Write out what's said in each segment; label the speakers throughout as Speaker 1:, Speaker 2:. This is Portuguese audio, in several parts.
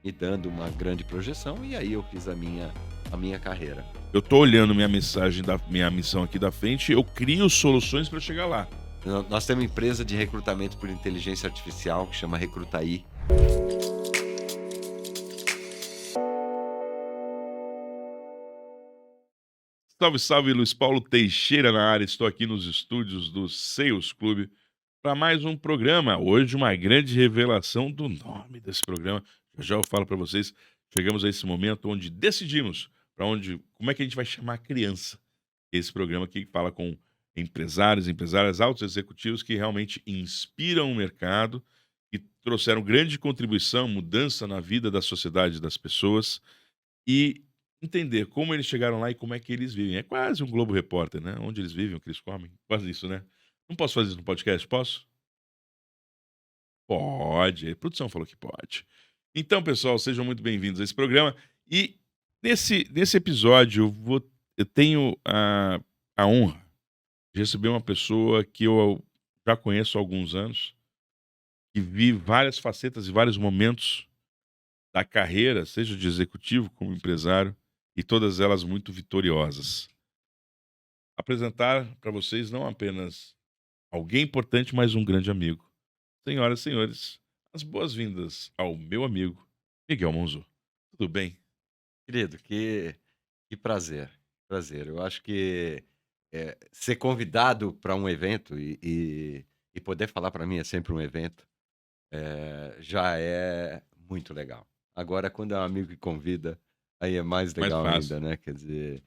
Speaker 1: me dando uma grande projeção, e aí eu fiz a minha carreira.
Speaker 2: Eu tô olhando minha missão aqui da frente, eu crio soluções para chegar lá.
Speaker 1: Nós temos uma empresa de recrutamento por inteligência artificial que chama Recrutaí.
Speaker 2: Salve, salve, Luiz Paulo Teixeira na área. Estou aqui nos estúdios do Sales Clube para mais um programa. Hoje, uma grande revelação do nome desse programa. Já eu falo para vocês. Chegamos a esse momento onde decidimos como é que a gente vai chamar a criança. Esse programa aqui fala com empresários, empresárias, altos executivos que realmente inspiram o mercado e trouxeram grande contribuição, mudança na vida da sociedade das pessoas e entender como eles chegaram lá e como é que eles vivem. É quase um Globo Repórter, né? Onde eles vivem, o que eles comem. Quase isso, né? Não posso fazer isso no podcast? Posso? Pode. A produção falou que pode. Então, pessoal, sejam muito bem-vindos a esse programa. E nesse episódio, eu tenho a honra de receber uma pessoa que eu já conheço há alguns anos, que vive várias facetas e vários momentos da carreira, seja de executivo como empresário, e todas elas muito vitoriosas. Apresentar para vocês não apenas alguém importante, mas um grande amigo. Senhoras e senhores, as boas-vindas ao meu amigo Miguel Monzo. Tudo bem?
Speaker 1: Querido, que prazer, prazer. Eu acho que ser convidado para um evento e poder falar para mim é sempre um evento, já é muito legal. Agora, quando é um amigo que convida, aí é mais
Speaker 2: Mais
Speaker 1: legal
Speaker 2: fácil.
Speaker 1: ainda, né? Quer dizer,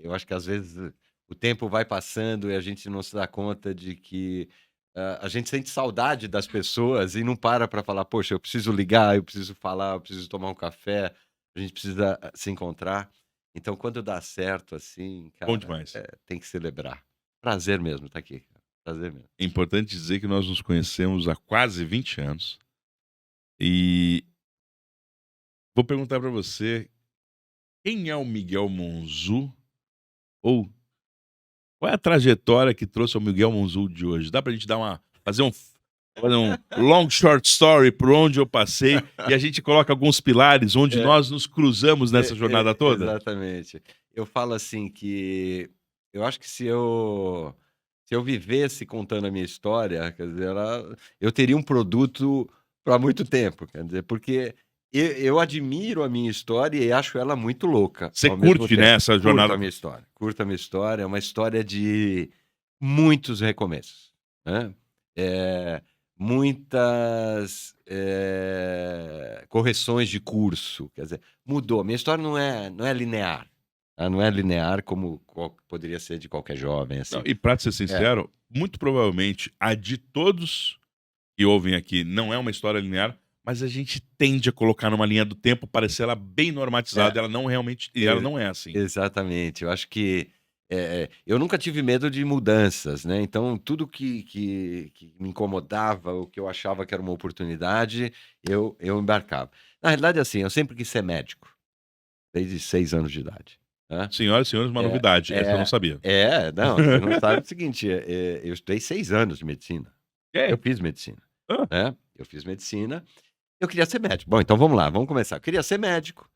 Speaker 1: eu acho que às vezes o tempo vai passando e a gente não se dá conta de que a gente sente saudade das pessoas e não para falar, poxa, eu preciso ligar, eu preciso falar, eu preciso tomar um café, a gente precisa se encontrar. Então, quando dá certo assim,
Speaker 2: Bom
Speaker 1: cara,
Speaker 2: demais.
Speaker 1: tem que celebrar. Prazer mesmo estar aqui, cara. Prazer mesmo.
Speaker 2: É importante dizer que nós nos conhecemos há quase 20 anos. E vou perguntar para você, quem é o Miguel Monzu? Ou qual é a trajetória que trouxe o Miguel Monzu de hoje? Dá pra gente fazer um long short story por onde eu passei e a gente coloca alguns pilares onde
Speaker 1: É,
Speaker 2: nós nos cruzamos nessa jornada toda?
Speaker 1: exatamente. Eu falo assim que eu acho que se eu vivesse contando a minha história, quer dizer, eu teria um produto para muito tempo, quer dizer, porque eu admiro a minha história e acho ela muito louca
Speaker 2: Você
Speaker 1: ao mesmo
Speaker 2: curte, né,
Speaker 1: tempo.
Speaker 2: essa
Speaker 1: Curto a
Speaker 2: jornada?
Speaker 1: minha história, curto a minha história, é uma história de muitos recomeços, né? Eh, muitas, correções de curso, quer dizer, mudou. Minha história não é linear, tá, não é linear como poderia ser de qualquer jovem,
Speaker 2: Não,
Speaker 1: assim.
Speaker 2: e pra ser
Speaker 1: É,
Speaker 2: sincero, muito provavelmente a de todos que ouvem aqui não é uma história linear, mas a gente tende a colocar numa linha do tempo, parecer ela bem
Speaker 1: é,
Speaker 2: normatizada, ela
Speaker 1: ex
Speaker 2: não é assim.
Speaker 1: exatamente. Eu acho que, eu nunca tive medo de mudanças, né, então tudo que me incomodava, ou que eu achava que era uma oportunidade, eu embarcava. Na realidade, assim, eu sempre quis ser médico, desde 6 anos de idade, né.
Speaker 2: Senhoras e senhores, uma
Speaker 1: É,
Speaker 2: novidade, essa eu não
Speaker 1: é,
Speaker 2: sabia.
Speaker 1: não, você não sabe o seguinte, eu estudei 6 anos de medicina. Eu
Speaker 2: É?
Speaker 1: fiz medicina,
Speaker 2: Hã?
Speaker 1: né, eu fiz medicina, eu queria ser médico. Bom, então vamos lá, vamos começar. Eu queria ser médico,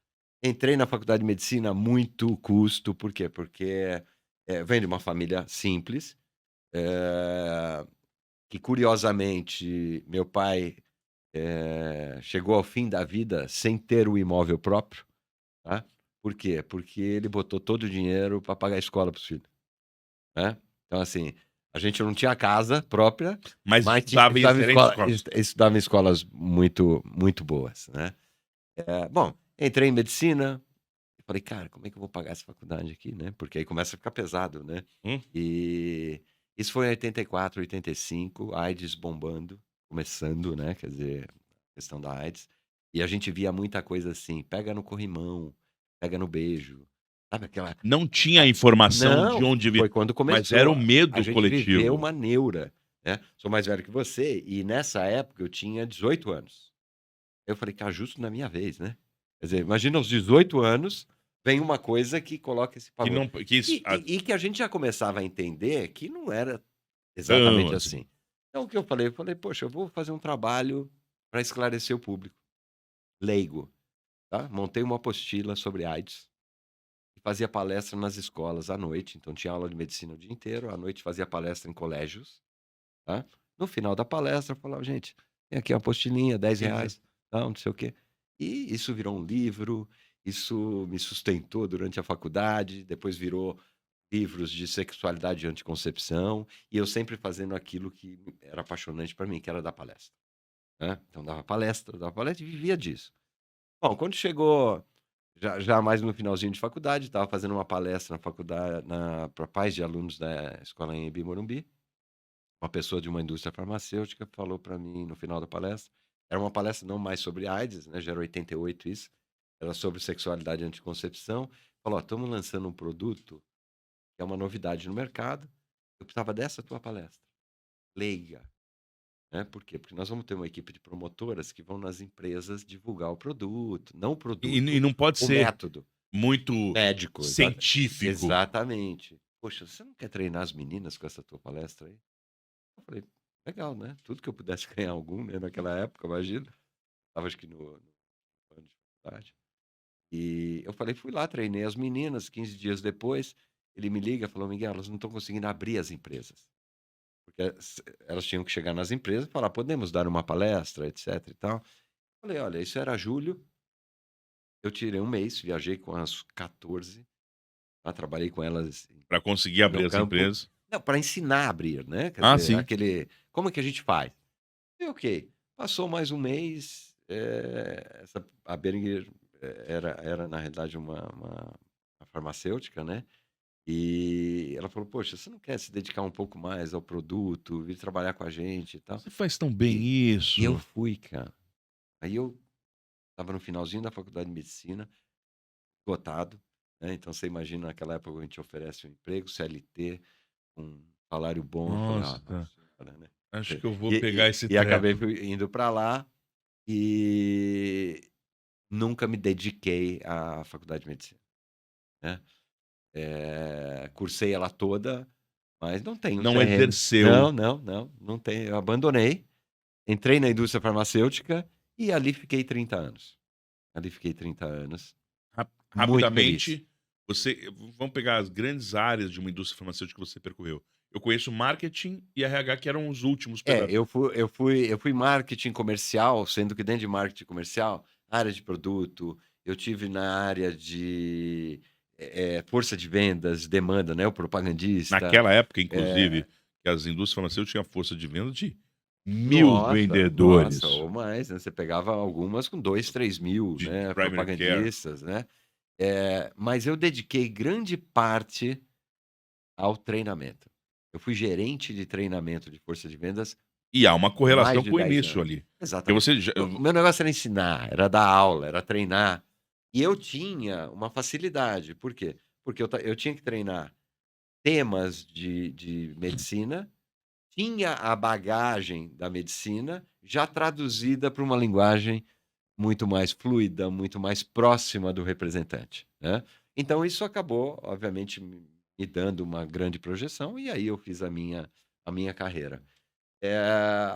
Speaker 1: entrei na faculdade de medicina, muito custo, por quê? Porque, venho de uma família simples, eh, que curiosamente meu pai, chegou ao fim da vida sem ter o imóvel próprio, tá. Por quê? Porque ele botou todo o dinheiro para pagar a escola para os filhos. Né. Então, assim, a gente não tinha casa própria,
Speaker 2: Mas
Speaker 1: mas
Speaker 2: estudava em excelentes escolas.
Speaker 1: estudava em escolas muito muito boas, né. Bom, entrei em medicina, e falei: "Cara, como é que eu vou pagar essa faculdade aqui, né?" Porque aí começa a ficar pesado, né.
Speaker 2: Hum?
Speaker 1: E isso foi em 84, 85, AIDS bombando, começando, né, quer dizer, a questão da AIDS, e a gente via muita coisa assim: pega no corrimão, pega no beijo, sabe aquela.
Speaker 2: Não tinha informação de
Speaker 1: Não,
Speaker 2: onde
Speaker 1: foi
Speaker 2: vir,
Speaker 1: quando
Speaker 2: mas era
Speaker 1: começou.
Speaker 2: o
Speaker 1: A
Speaker 2: medo
Speaker 1: gente viveu
Speaker 2: coletivo.
Speaker 1: uma neura, né. Sou mais velho que você e nessa época eu tinha 18 anos. Eu falei: "Cara, justo na minha vez, né". Quer dizer, imagina aos 18 anos, vem uma coisa que coloca esse
Speaker 2: Que
Speaker 1: pavor.
Speaker 2: não que isso
Speaker 1: E que a gente já começava a entender que não era
Speaker 2: tão
Speaker 1: exatamente
Speaker 2: assim.
Speaker 1: assim. Então o que eu falei? Eu falei: "Poxa, eu vou fazer um trabalho para esclarecer o público". leigo, tá? Montei uma apostila sobre AIDS e fazia palestra nas escolas à noite. Então tinha aula de medicina o dia inteiro, à noite fazia palestra em colégios, tá? No final da palestra eu falava: "Gente, tem aqui uma apostilinha,
Speaker 2: Sim, sim.
Speaker 1: R$ 10, tal, não sei o quê". E isso virou um livro, isso me sustentou durante a faculdade, depois virou livros de sexualidade e anticoncepção, e eu sempre fazendo aquilo que era apaixonante para mim, que era dar palestra, né. Então dava palestra e vivia disso. Bom, quando chegou já mais no finalzinho de faculdade, estava fazendo uma palestra na faculdade para pais de alunos da escola Anhembi Morumbi. Uma pessoa de uma indústria farmacêutica falou para mim no final da palestra, era uma palestra não mais sobre AIDS, né, já era 88 isso, era sobre sexualidade e anticoncepção. Falou: "Ó, estamos lançando um produto que é uma novidade no mercado, eu precisava dessa tua palestra, leiga", né. Por quê? Porque nós vamos ter uma equipe de promotoras que vão nas empresas divulgar o produto, não o
Speaker 2: E
Speaker 1: produto,
Speaker 2: não pode
Speaker 1: o
Speaker 2: ser
Speaker 1: método
Speaker 2: muito
Speaker 1: médico,
Speaker 2: científico.
Speaker 1: exatamente. "Poxa, você não quer treinar as meninas com essa tua palestra aí?" Eu falei: "Legal, né". Tudo que eu pudesse ganhar algum, né, naquela época, imagina. Estava acho que no ano de faculdade. E eu falei fui lá, treinei as meninas, 15 dias depois, ele me liga e falou: "Miguel, elas não estão conseguindo abrir as empresas". Porque elas tinham que chegar nas empresas e falar: "Podemos dar uma palestra, etc e tal". Falei: "Olha, isso era julho, eu tirei um mês, viajei com as 14, tá, trabalhei com elas
Speaker 2: Para conseguir
Speaker 1: no
Speaker 2: abrir as
Speaker 1: campo".
Speaker 2: empresas.
Speaker 1: Não, para ensinar a abrir, né, quer
Speaker 2: Ah,
Speaker 1: dizer,
Speaker 2: sim.
Speaker 1: aquele como é que a gente faz? E ok, passou mais um mês, a Boehringer era na realidade uma farmacêutica, né, e ela falou: "Poxa, você não quer se dedicar um pouco mais ao produto, vir trabalhar com a gente e tal?"
Speaker 2: Você faz tão bem
Speaker 1: E e eu
Speaker 2: isso.
Speaker 1: fui, cara. Aí eu estava no finalzinho da faculdade de medicina, cotado, né, então você imagina naquela época a gente oferece um emprego CLT, um salário bom, eu falei: "Ah,
Speaker 2: Nossa,
Speaker 1: nossa
Speaker 2: tá.
Speaker 1: senhora", né.
Speaker 2: Acho que eu vou
Speaker 1: E
Speaker 2: pegar
Speaker 1: e
Speaker 2: esse
Speaker 1: e acabei
Speaker 2: treco.
Speaker 1: indo para lá e nunca me dediquei à faculdade de medicina, né. Cursei ela toda, mas não tenho
Speaker 2: Não
Speaker 1: CRM.
Speaker 2: exerceu.
Speaker 1: Não, não, não, não tenho, eu abandonei, entrei na indústria farmacêutica e ali fiquei 30 anos. Ali fiquei 30 anos, muito feliz.
Speaker 2: Rapidamente, você vamos pegar as grandes áreas de uma indústria farmacêutica que você percorreu. Eu conheço marketing e RH, que eram os últimos
Speaker 1: É,
Speaker 2: pedaços.
Speaker 1: eu fui marketing comercial, sendo que dentro de marketing comercial, área de produto, eu tive na área de, força de vendas, demanda, né, o propagandista,
Speaker 2: Naquela época, inclusive,
Speaker 1: eh
Speaker 2: que as indústrias farmacêuticas tinham força de venda de 1000
Speaker 1: nossa, nossa,
Speaker 2: vendedores
Speaker 1: ou mais, né, você pegava algumas com 2, 3 mil,
Speaker 2: de
Speaker 1: né,
Speaker 2: primary care.
Speaker 1: propagandistas, né. Mas eu dediquei grande parte ao treinamento. Eu fui gerente de treinamento de força de vendas
Speaker 2: E há uma
Speaker 1: por mais
Speaker 2: correlação
Speaker 1: de
Speaker 2: com o
Speaker 1: 10
Speaker 2: início
Speaker 1: anos.
Speaker 2: ali. Porque
Speaker 1: Exatamente.
Speaker 2: você já
Speaker 1: O meu negócio era ensinar, era dar aula, era treinar. E eu tinha uma facilidade, por quê? Porque eu tinha que treinar temas de medicina, tinha a bagagem da medicina já traduzida para uma linguagem muito mais fluida, muito mais próxima do representante, né. Então isso acabou, obviamente, me dando uma grande projeção, e aí eu fiz a minha carreira.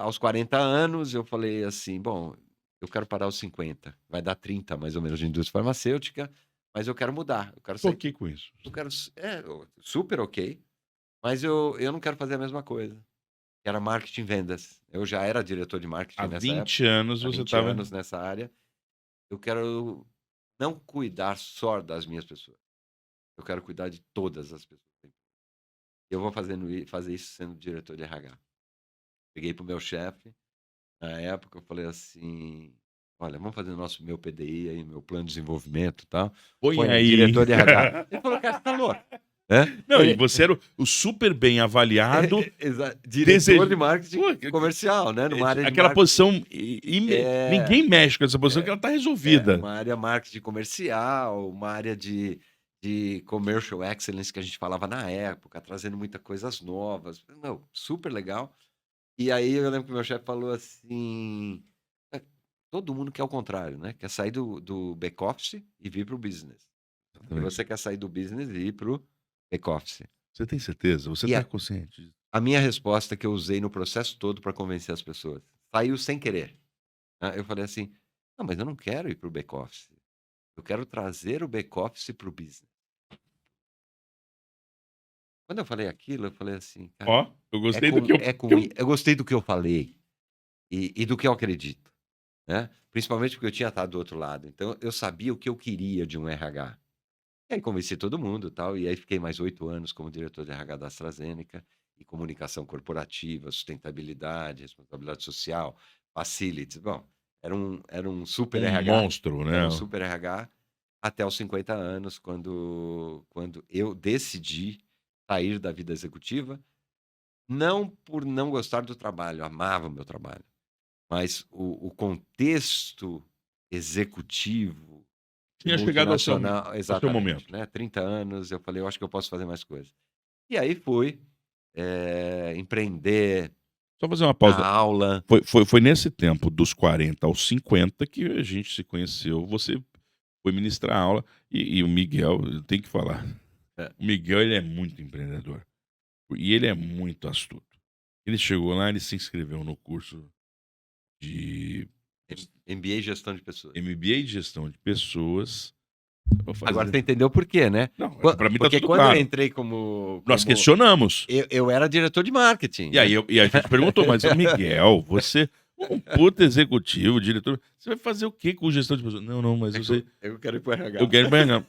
Speaker 1: Aos 40 anos eu falei assim: "Bom, eu quero parar aos 50, vai dar 30 mais ou menos de indústria farmacêutica, mas eu quero mudar, eu quero sair,
Speaker 2: toquei com isso.
Speaker 1: eu quero super ok, mas eu não quero fazer a mesma coisa", que era marketing e vendas. Eu já era diretor de
Speaker 2: Há
Speaker 1: marketing nessa
Speaker 2: 20
Speaker 1: época,
Speaker 2: anos
Speaker 1: há
Speaker 2: você
Speaker 1: 20
Speaker 2: estava
Speaker 1: anos nessa área. Eu quero não cuidar só das minhas pessoas, eu quero cuidar de todas as pessoas. Eu vou fazer isso sendo diretor de RH. Peguei para o meu chefe, na época eu falei assim: "Olha, vamos fazer o meu PDI aí, meu plano de desenvolvimento e tal,
Speaker 2: põe
Speaker 1: põe aí,
Speaker 2: aí.
Speaker 1: diretor de RH". Ele falou: "Cara, você tá louco", né.
Speaker 2: Não, e você era o super bem avaliado,
Speaker 1: Diretor de
Speaker 2: desejo
Speaker 1: marketing
Speaker 2: pô,
Speaker 1: comercial, né, numa área de
Speaker 2: aquela
Speaker 1: marketing,
Speaker 2: posição
Speaker 1: é
Speaker 2: ninguém mexe com essa posição que ela tá resolvida.
Speaker 1: uma área marketing comercial, uma área de commercial excellence que a gente falava na época, trazendo muitas coisas novas. Não, super legal. E aí eu lembro que o meu chefe falou assim: "É, todo mundo quer o contrário, né, quer sair do back office e vir para o business. E
Speaker 2: Exatamente.
Speaker 1: você quer sair do business e ir para o back office".
Speaker 2: Você tem certeza? Você
Speaker 1: E
Speaker 2: tá
Speaker 1: a
Speaker 2: consciente disso?
Speaker 1: a minha resposta que eu usei no processo todo para convencer as pessoas, saiu sem querer, né, eu falei assim: Não, mas eu não quero ir para o back-office. Eu quero trazer o back-office para o business. Quando eu falei aquilo, eu falei assim, cara,
Speaker 2: Ó, eu gostei do que
Speaker 1: eu gostei do que eu falei e do que eu acredito, né? Principalmente porque eu tinha estado do outro lado. Então, eu sabia o que eu queria de um RH. E aí convenci todo mundo, tal, e aí fiquei mais 8 anos como diretor de RH da AstraZeneca, e comunicação corporativa, sustentabilidade, responsabilidade social, facilities. Bom, era um super
Speaker 2: um
Speaker 1: RH,
Speaker 2: monstro,
Speaker 1: era
Speaker 2: né?
Speaker 1: um super RH até os 50 anos, quando eu decidi sair da vida executiva, não por não gostar do trabalho, amava o meu trabalho, mas o contexto executivo
Speaker 2: Tinha chegado
Speaker 1: multinacional,
Speaker 2: ao seu
Speaker 1: exatamente,
Speaker 2: momento.
Speaker 1: né, 30 anos, eu falei: "Eu acho que eu posso fazer mais coisas". E aí fui, empreender,
Speaker 2: Só fazer uma
Speaker 1: dar
Speaker 2: pausa.
Speaker 1: aula.
Speaker 2: Foi nesse tempo dos 40 aos 50 que a gente se conheceu, você foi ministrar aula e o Miguel, eu tenho que falar,
Speaker 1: É,
Speaker 2: o Miguel ele é muito empreendedor e ele é muito astuto. Ele chegou lá, ele se inscreveu no curso de
Speaker 1: MBA em gestão de pessoas.
Speaker 2: MBA de gestão de pessoas. Eu
Speaker 1: Agora
Speaker 2: fazia
Speaker 1: você entendeu por quê, né?
Speaker 2: não,
Speaker 1: Quan
Speaker 2: pra mim tá
Speaker 1: Porque
Speaker 2: tudo
Speaker 1: quando eu
Speaker 2: claro.
Speaker 1: entrei como
Speaker 2: Nós
Speaker 1: como
Speaker 2: questionamos.
Speaker 1: eu era diretor de marketing,
Speaker 2: E aí
Speaker 1: né.
Speaker 2: e a gente perguntou: "Mas, ô Miguel, você um puta executivo, diretor, você vai fazer o quê com gestão de pessoas?" "Não, não, mas
Speaker 1: É que eu
Speaker 2: você
Speaker 1: eu quero ir para o
Speaker 2: eu
Speaker 1: RH.
Speaker 2: quero ganhar."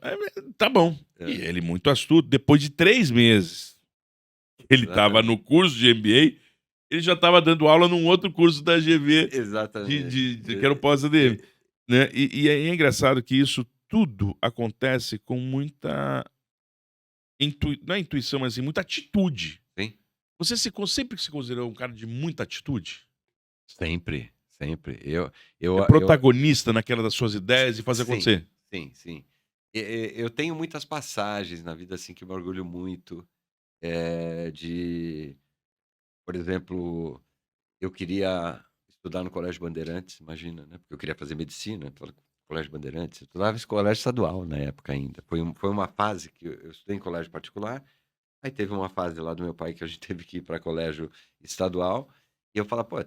Speaker 2: Aí, tá bom. E
Speaker 1: É,
Speaker 2: ele muito astuto, depois de 3 meses, ele estava
Speaker 1: exatamente,
Speaker 2: no curso de MBA, ele já estava dando aula num outro curso da GV
Speaker 1: exatamente.
Speaker 2: que era o pós-ADM,
Speaker 1: E
Speaker 2: né. E é engraçado que isso tudo acontece com muita não é intuição, mas assim, muita atitude.
Speaker 1: sim.
Speaker 2: Você sempre se considerou um cara de muita atitude?
Speaker 1: Sempre, sempre.
Speaker 2: É
Speaker 1: Eu
Speaker 2: protagonista naquela das suas ideias e fazer
Speaker 1: sim,
Speaker 2: acontecer?
Speaker 1: sim, sim. Eu tenho muitas passagens na vida, assim, que eu me orgulho muito, de por exemplo, eu queria estudar no Colégio Bandeirantes, imagina, né, porque eu queria fazer medicina, então Colégio Bandeirantes, eu estudava em colégio estadual na época ainda. Foi uma fase que eu estudei em colégio particular, aí teve uma fase lá do meu pai que a gente teve que ir para colégio estadual, e eu falava: "Pô, eu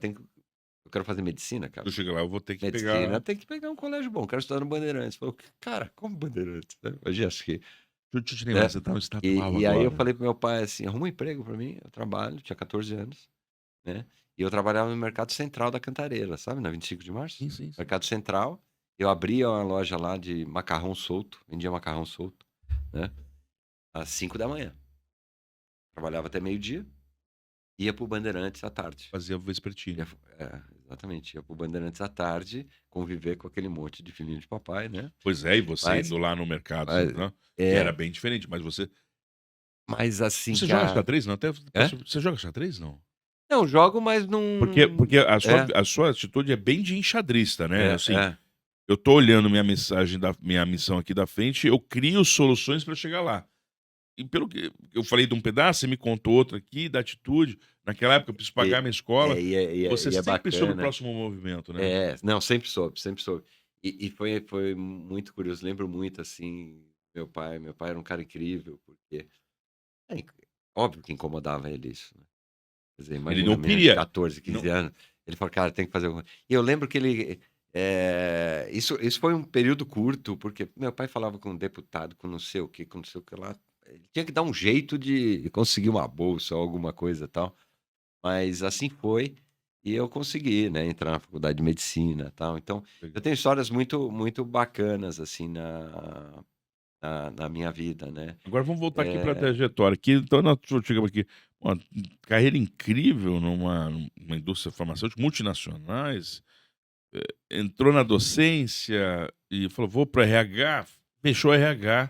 Speaker 1: quero fazer medicina, cara".
Speaker 2: Eu chego lá, eu vou ter que
Speaker 1: Medicina
Speaker 2: pegar.
Speaker 1: tem que pegar um colégio bom, quero estudar no Bandeirantes. Falou: "Cara, como Bandeirantes?", né, imagina, acho que,
Speaker 2: Deixa eu te lembrar,
Speaker 1: né.
Speaker 2: você tá no
Speaker 1: E
Speaker 2: estadual
Speaker 1: e aí eu
Speaker 2: agora.
Speaker 1: falei para meu pai assim: "Arruma um emprego para mim", eu trabalho, tinha 14 anos, né, e eu trabalhava no Mercado Central da Cantareira, sabe, na 25 de Março?
Speaker 2: Sim, sim, sim.
Speaker 1: Mercado Central, eu abria uma loja lá de macarrão solto, vendia macarrão solto, né, às 5 da manhã. Trabalhava até meio-dia, ia para o Bandeirantes à tarde.
Speaker 2: Fazia
Speaker 1: Ia
Speaker 2: vespertino.
Speaker 1: exatamente, ia para o Bandeirantes à tarde, conviver com aquele monte de filhinho de papai, né,
Speaker 2: Pois é, e você
Speaker 1: mas
Speaker 2: indo lá no mercado
Speaker 1: mas
Speaker 2: central, que era
Speaker 1: é,
Speaker 2: bem diferente, mas
Speaker 1: mas assim,
Speaker 2: você joga
Speaker 1: cara,
Speaker 2: xadrez? Não, até
Speaker 1: hã?
Speaker 2: posso você joga xadrez, não?
Speaker 1: Não, jogo, mas não
Speaker 2: Porque
Speaker 1: é,
Speaker 2: a sua atitude é bem de enxadrista, né, assim,
Speaker 1: é.
Speaker 2: eu tô olhando minha missão aqui da frente, eu crio soluções para chegar lá. E pelo que eu falei de um pedaço, você me contou outro aqui, da atitude, naquela época eu preciso pagar
Speaker 1: E
Speaker 2: minha escola, você
Speaker 1: e é
Speaker 2: sempre soube o
Speaker 1: bacana.
Speaker 2: próximo movimento, né.
Speaker 1: Não, sempre soube, sempre soube. E foi muito curioso, lembro muito, assim, meu pai era um cara incrível, porque é inc óbvio que incomodava ele isso, né. Quer dizer,
Speaker 2: Ele
Speaker 1: imagina
Speaker 2: não
Speaker 1: uma menina de
Speaker 2: queria
Speaker 1: 14,
Speaker 2: não
Speaker 1: 15 anos, ele falou: "Cara, tem que fazer alguma". E eu lembro que ele, isso foi um período curto, porque meu pai falava com um deputado, com não sei o quê, com não sei o que lá, ele tinha que dar um jeito de conseguir uma bolsa ou alguma coisa, tal. Mas assim foi, e eu consegui, né, entrar na faculdade de medicina, tal. Então, eu
Speaker 2: legal.
Speaker 1: tenho histórias muito muito bacanas, assim, na minha vida, né.
Speaker 2: Agora vamos voltar aqui para a
Speaker 1: Eh
Speaker 2: trajetória, que então nós chegamos aqui, uma carreira incrível numa indústria farmacêutica, multinacionais, entrou na docência e falou: "Vou para RH", fechou RH.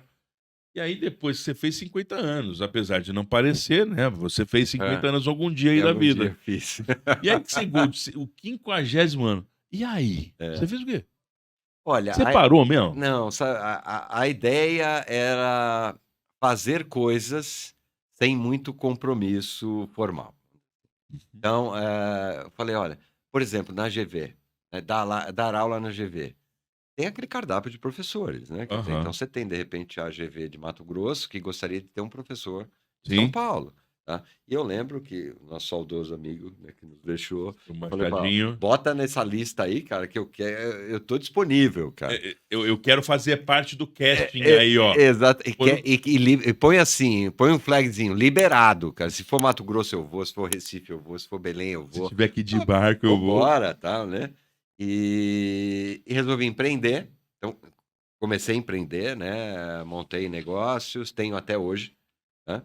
Speaker 2: E aí depois você fez 50 anos, apesar de não parecer, né, você fez 50
Speaker 1: é,
Speaker 2: anos algum dia aí
Speaker 1: e
Speaker 2: da
Speaker 1: algum dia
Speaker 2: vida.
Speaker 1: eu fiz.
Speaker 2: E aí que chegou o 50º ano. E aí? Você
Speaker 1: É.
Speaker 2: fez o quê?
Speaker 1: Olha,
Speaker 2: Você parou mesmo?
Speaker 1: não, a ideia era fazer coisas sem muito compromisso formal.
Speaker 2: Uhum.
Speaker 1: Então, eu falei: "Olha", por exemplo, na GV, dar aula na GV. Tem aquele cardápio de professores, né, quer dizer, então
Speaker 2: Aham.
Speaker 1: você tem, de repente, a GV de Mato Grosso, que gostaria de ter um professor de São
Speaker 2: Sim.
Speaker 1: Paulo, tá? E eu lembro que o nosso saudoso amigo, né, que nos deixou,
Speaker 2: O
Speaker 1: eu falei pra
Speaker 2: Machadinho.
Speaker 1: bota nessa lista aí, cara, que eu tô disponível, cara.
Speaker 2: Eu quero fazer parte do casting
Speaker 1: É,
Speaker 2: aí, ó.
Speaker 1: exato. E,
Speaker 2: Quando-
Speaker 1: e põe assim, põe um flagzinho, liberado, cara. Se for Mato Grosso eu vou, se for Recife eu vou, se for Belém eu
Speaker 2: Se
Speaker 1: vou.
Speaker 2: tiver aqui de barco, eu vou.
Speaker 1: Vambora, tal, né? E resolvi empreender. Então, comecei a empreender, né? Montei negócios, tenho até hoje, né?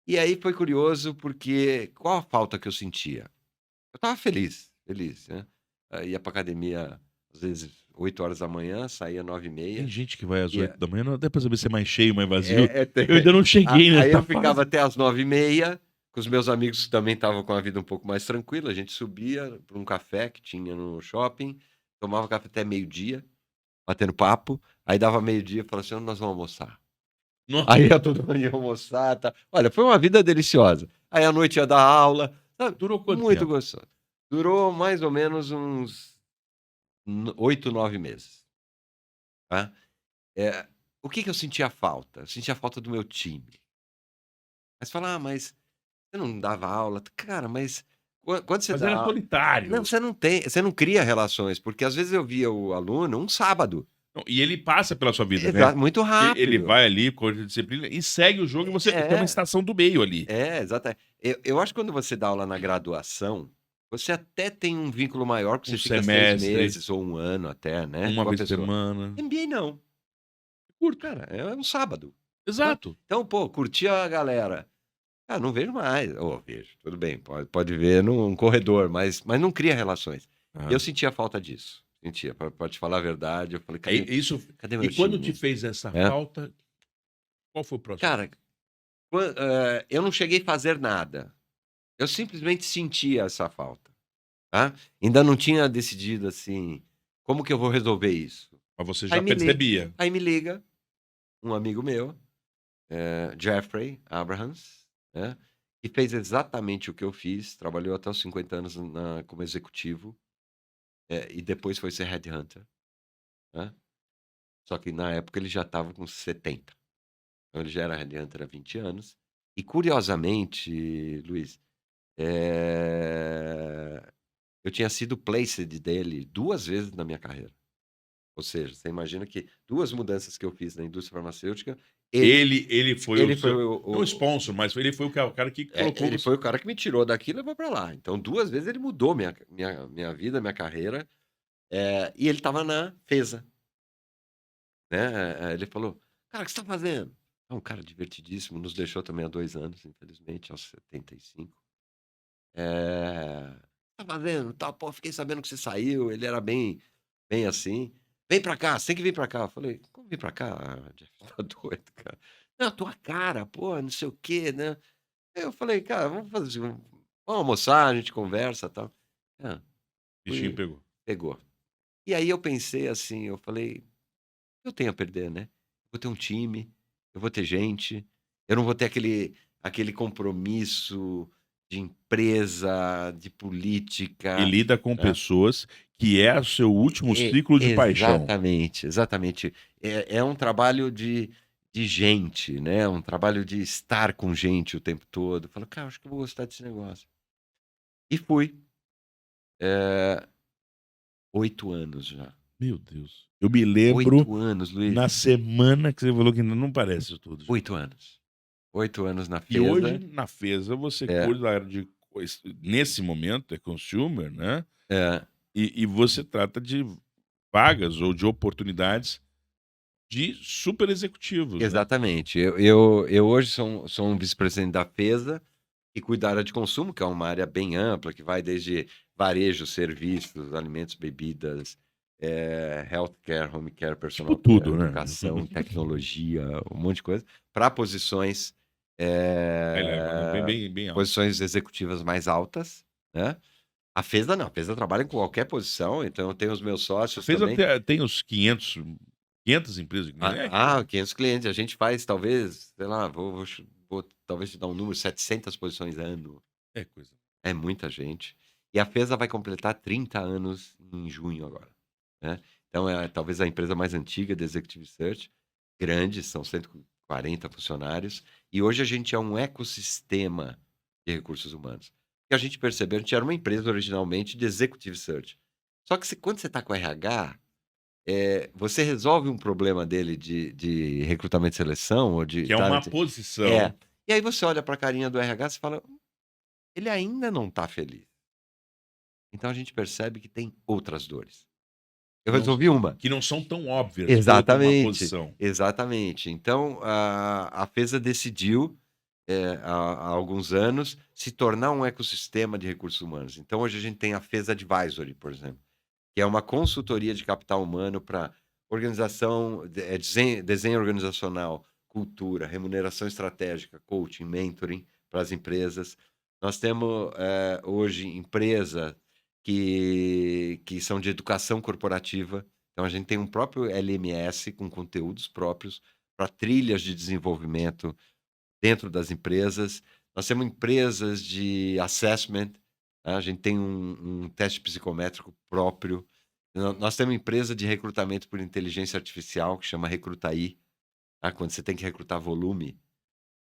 Speaker 1: E aí foi curioso porque qual a falta que eu sentia? Eu tava feliz, né? Ia pra academia às vezes 8 horas da manhã, saía 9h30.
Speaker 2: Tem gente que vai às
Speaker 1: E
Speaker 2: 8 da manhã, não dá pra saber se é mais cheio, mais vazio.
Speaker 1: tem-
Speaker 2: Eu ainda não cheguei
Speaker 1: Aí
Speaker 2: nessa
Speaker 1: eu ficava
Speaker 2: fase.
Speaker 1: até às 9h30, com os meus amigos que também estavam com a vida um pouco mais tranquila. A gente subia para um café que tinha no shopping, tomava café até meio-dia, batendo papo. Aí dava meio-dia e falava assim: "Onde nós vamos almoçar?"
Speaker 2: Nossa,
Speaker 1: Aí ia todo mundo ia almoçar, tá? Olha, foi uma vida deliciosa. Aí à noite ia dar aula, sabe?
Speaker 2: durou quanto
Speaker 1: Muito
Speaker 2: tempo?
Speaker 1: gostoso. Durou mais ou menos uns 8, 9 meses, tá? O que que eu sentia falta? Eu sentia falta do meu time. Aí você fala: "Ah, mas você não dava aula?" Cara, mas quando você
Speaker 2: Mas
Speaker 1: dá
Speaker 2: era
Speaker 1: au não,
Speaker 2: solitário.
Speaker 1: você não cria relações, porque às vezes eu via o aluno um sábado.
Speaker 2: Não, e ele passa pela sua vida, né?
Speaker 1: Muito
Speaker 2: Ele
Speaker 1: rápido.
Speaker 2: vai ali, corre de disciplina e segue o jogo e você tem uma
Speaker 1: É,
Speaker 2: estação do meio ali.
Speaker 1: exatamente. Eu acho que quando você dá aula na graduação, você até tem um vínculo maior, porque
Speaker 2: Um
Speaker 1: você fica 6
Speaker 2: semestre,
Speaker 1: meses ou 1 ano até, né,
Speaker 2: uma
Speaker 1: com a
Speaker 2: vez por
Speaker 1: pessoa.
Speaker 2: semana.
Speaker 1: MBA não.
Speaker 2: Curto.
Speaker 1: Cara, é um sábado, tá.
Speaker 2: Exato.
Speaker 1: Então, pô, curtir a galera. Ah, não vejo mais. Ou vejo, tudo bem, pode ver num corredor, mas não cria relações. E eu
Speaker 2: Ah.
Speaker 1: sentia falta disso. Sentia, pra te falar a verdade, eu falei:
Speaker 2: É isso.
Speaker 1: cadê
Speaker 2: E
Speaker 1: meu
Speaker 2: quando te
Speaker 1: time?"
Speaker 2: fez essa
Speaker 1: É.
Speaker 2: falta, qual foi o próximo?
Speaker 1: Cara, eu não cheguei a fazer nada. Eu simplesmente sentia essa falta, tá. Ainda não tinha decidido, assim, como que eu vou resolver isso.
Speaker 2: Mas você
Speaker 1: Aí
Speaker 2: já
Speaker 1: me li
Speaker 2: percebia.
Speaker 1: aí me liga um amigo meu, Jeffrey Abrahams, né, que fez exatamente o que eu fiz, trabalhou até os 50 anos como executivo, e depois foi ser headhunter, né. Só que na época ele já estava com 70. Então ele já era headhunter há 20 anos. E curiosamente, Luiz, eh, eu tinha sido placed dele 2 vezes na minha carreira. Ou seja, você imagina que 2 mudanças que eu fiz na indústria farmacêutica, ele
Speaker 2: Ele foi o
Speaker 1: ele foi
Speaker 2: seu. Não
Speaker 1: o
Speaker 2: sponsor, mas ele foi o cara que colocou
Speaker 1: ele
Speaker 2: você.
Speaker 1: foi o cara que me tirou daqui e levou para lá. Então 2 vezes ele mudou minha vida, minha carreira, e ele estava na FESA, né. Ele falou: "Cara, o que você está fazendo?" É um cara divertidíssimo, nos deixou também há 2 anos, infelizmente, aos 75. "Tá fazendo, tal, pô, fiquei sabendo que você saiu", ele era bem assim, "Vem pra cá, você tem que vir pra cá". Eu falei: "Como vir pra cá, Jeff? Tá doido, cara?" "Não, a tua cara, pô, não sei o quê, né". Aí eu falei: "Cara, vamos fazer assim, vamos almoçar, a gente conversa, tal". Hã,
Speaker 2: Bichinho
Speaker 1: fui
Speaker 2: pegou.
Speaker 1: pegou. E aí eu pensei assim, eu falei: "Eu tenho a perder, né? Vou ter um time, eu vou ter gente, eu não vou ter aquele compromisso de empresa, de
Speaker 2: E
Speaker 1: política",
Speaker 2: lida com
Speaker 1: né.
Speaker 2: pessoas que é o seu último ciclo de paixão.
Speaker 1: Exatamente, exatamente. É um trabalho de gente, né, um trabalho de estar com gente o tempo todo. Eu falo: "Cara, acho que eu vou gostar desse negócio". E fui. Eh, 8 anos já.
Speaker 2: Meu Deus. Eu me lembro
Speaker 1: 8 anos,
Speaker 2: na
Speaker 1: Luiz.
Speaker 2: semana que você falou que ainda não parece isso tudo.
Speaker 1: 8 anos. 8 anos na
Speaker 2: E hoje,
Speaker 1: FESA.
Speaker 2: na FESA, você
Speaker 1: É,
Speaker 2: cuida da área de nesse momento é consumer, né,
Speaker 1: é.
Speaker 2: e você trata de vagas ou de oportunidades de super executivos, né.
Speaker 1: Exatamente. Eu hoje sou um vice-presidente da FESA, que cuida da área de consumo, que é uma área bem ampla, que vai desde varejo, serviços, alimentos, bebidas, healthcare, home care,
Speaker 2: Tipo
Speaker 1: personal care,
Speaker 2: tudo, né.
Speaker 1: educação, tecnologia, um monte de coisa, para posições,
Speaker 2: High level, né, bem alto.
Speaker 1: posições executivas mais altas, né. A FESA não, a FESA trabalha em qualquer posição, então eu tenho os meus
Speaker 2: A
Speaker 1: sócios
Speaker 2: FESA
Speaker 1: também.
Speaker 2: tem os 500 empresas, né.
Speaker 1: 500 clientes. A gente faz talvez, sei lá, vou talvez te dar um número, 700 posições ano.
Speaker 2: É coisa.
Speaker 1: É muita gente. E a FESA vai completar 30 anos em junho agora, né. Então é talvez a empresa mais antiga de executive search, grande, são 140 funcionários, e hoje a gente é um ecossistema de recursos humanos. E a gente percebeu, a gente era uma empresa originalmente de executive search. Só que quando você está com RH, você resolve um problema dele de recrutamento e seleção ou de
Speaker 2: Que é uma
Speaker 1: talent. É.
Speaker 2: posição.
Speaker 1: E aí você olha para a carinha do RH e fala, ele ainda não está feliz. Então a gente percebe que tem outras dores. Eu
Speaker 2: Que não,
Speaker 1: resolvi uma.
Speaker 2: que não são tão óbvias quanto uma
Speaker 1: Exatamente,
Speaker 2: posição.
Speaker 1: exatamente. Então a FESA decidiu, há alguns anos, se tornar um ecossistema de recursos humanos. Então hoje a gente tem a FESA Advisory, por exemplo, que é uma consultoria de capital humano para organização, desenho organizacional, cultura, remuneração estratégica, coaching, mentoring para as empresas. Nós temos hoje empresas que são de educação corporativa. Então a gente tem um próprio LMS com conteúdos próprios para trilhas de desenvolvimento dentro das empresas. Nós temos empresas de assessment, né? A gente tem um teste psicométrico próprio. Nós temos empresa de recrutamento por inteligência artificial que chama Recrutaí, tá? Quando você tem que recrutar volume,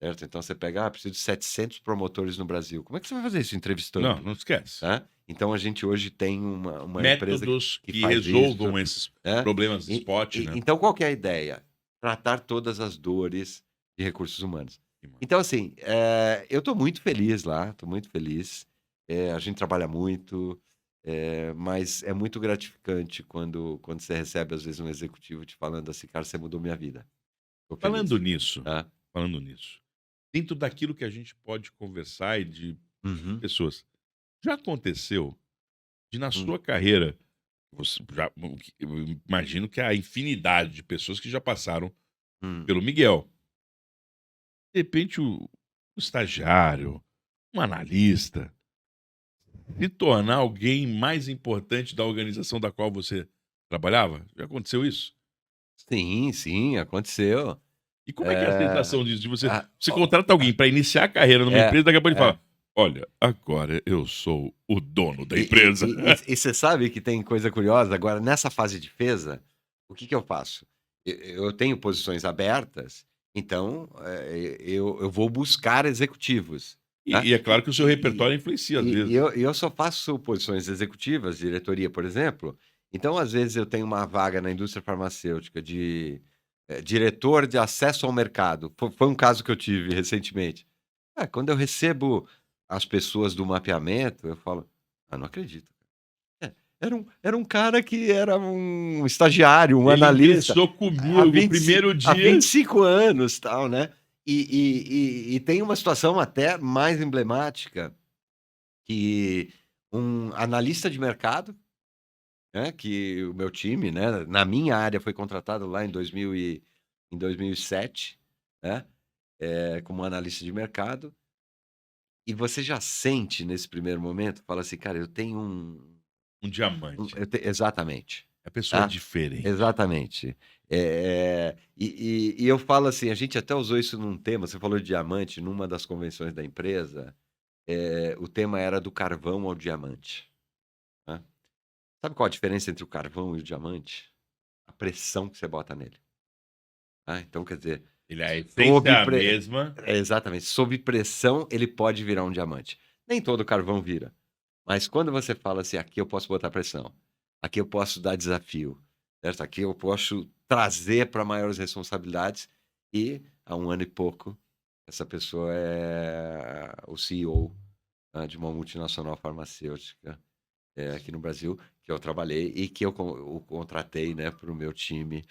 Speaker 1: certo? Então você pega, preciso de 700 promotores no Brasil. Como é que você vai fazer isso
Speaker 2: Não,
Speaker 1: entrevistando?
Speaker 2: não esquece.
Speaker 1: Tá? Então a gente hoje tem uma empresa
Speaker 2: Métodos
Speaker 1: que
Speaker 2: que
Speaker 1: faz isso,
Speaker 2: resolvam esses
Speaker 1: né?
Speaker 2: problemas spot, né?
Speaker 1: Então qual que é a ideia? Tratar todas as dores de recursos humanos. Então, assim, eu estou muito feliz lá, estou muito feliz. A gente trabalha muito, mas é muito gratificante quando você recebe, às vezes, um executivo te falando assim, cara, você mudou minha vida. Estou
Speaker 2: Falando
Speaker 1: feliz.
Speaker 2: nisso,
Speaker 1: Tá?
Speaker 2: falando nisso, dentro daquilo que a gente pode conversar e de
Speaker 1: Uhum.
Speaker 2: pessoas, já aconteceu de na
Speaker 1: Hum,
Speaker 2: sua carreira, você já, eu imagino que há infinidade de pessoas que já passaram
Speaker 1: hum.
Speaker 2: pelo Miguel. De repente, o estagiário, um analista, se tornar alguém mais importante da organização da qual você trabalhava? Já aconteceu isso?
Speaker 1: Sim, sim, aconteceu.
Speaker 2: E como é que é a
Speaker 1: É,
Speaker 2: sensação disso? De você,
Speaker 1: a-
Speaker 2: você
Speaker 1: ó,
Speaker 2: contrata alguém para iniciar a carreira numa
Speaker 1: é,
Speaker 2: empresa, daqui a pouco ele
Speaker 1: é.
Speaker 2: fala: Olha, agora eu sou o dono da
Speaker 1: E,
Speaker 2: empresa.
Speaker 1: você sabe que tem coisa curiosa? Agora, nessa fase de defesa, o que que eu faço? Eu tenho posições abertas, então eu vou buscar executivos. Tá?
Speaker 2: E é claro que o seu repertório influencia às
Speaker 1: E
Speaker 2: vezes.
Speaker 1: eu só faço posições executivas, diretoria, por exemplo. Então, às vezes, eu tenho uma vaga na indústria farmacêutica de diretor de acesso ao mercado. Foi um caso que eu tive recentemente. Quando eu recebo as pessoas do mapeamento, eu falo, não acredito. Era um cara que era um estagiário, um
Speaker 2: Ele
Speaker 1: analista,
Speaker 2: ingressou
Speaker 1: há
Speaker 2: comigo o
Speaker 1: 25
Speaker 2: primeiro
Speaker 1: há
Speaker 2: dia.
Speaker 1: 25 anos, tal, né. E tem uma situação até mais emblemática, que um analista de mercado, né, que o meu time, né, na minha área foi contratado lá em 2007, né, como analista de mercado, e você já sente nesse primeiro momento, fala assim: "Cara, eu tenho
Speaker 2: Um diamante.
Speaker 1: exatamente,
Speaker 2: A pessoa é
Speaker 1: tá?
Speaker 2: diferente.
Speaker 1: Exatamente. E eu falo assim, a gente até usou isso num tema, você falou de diamante, numa das convenções da empresa, o tema era do carvão ao diamante, né. Sabe qual a diferença entre o carvão e o diamante? A pressão que você bota nele, tá. Então quer dizer,
Speaker 2: Ele, a essência
Speaker 1: sob
Speaker 2: é a
Speaker 1: pre
Speaker 2: mesma.
Speaker 1: exatamente, sob pressão ele pode virar um diamante. Nem todo carvão vira. Mas quando você fala assim: "Aqui eu posso botar pressão, aqui eu posso dar desafio, certo? Aqui eu posso trazer para maiores responsabilidades", e há 1 ano e pouco, essa pessoa é o CEO, de uma multinacional farmacêutica, aqui no Brasil, que eu trabalhei e que eu o contratei, né, para o meu time,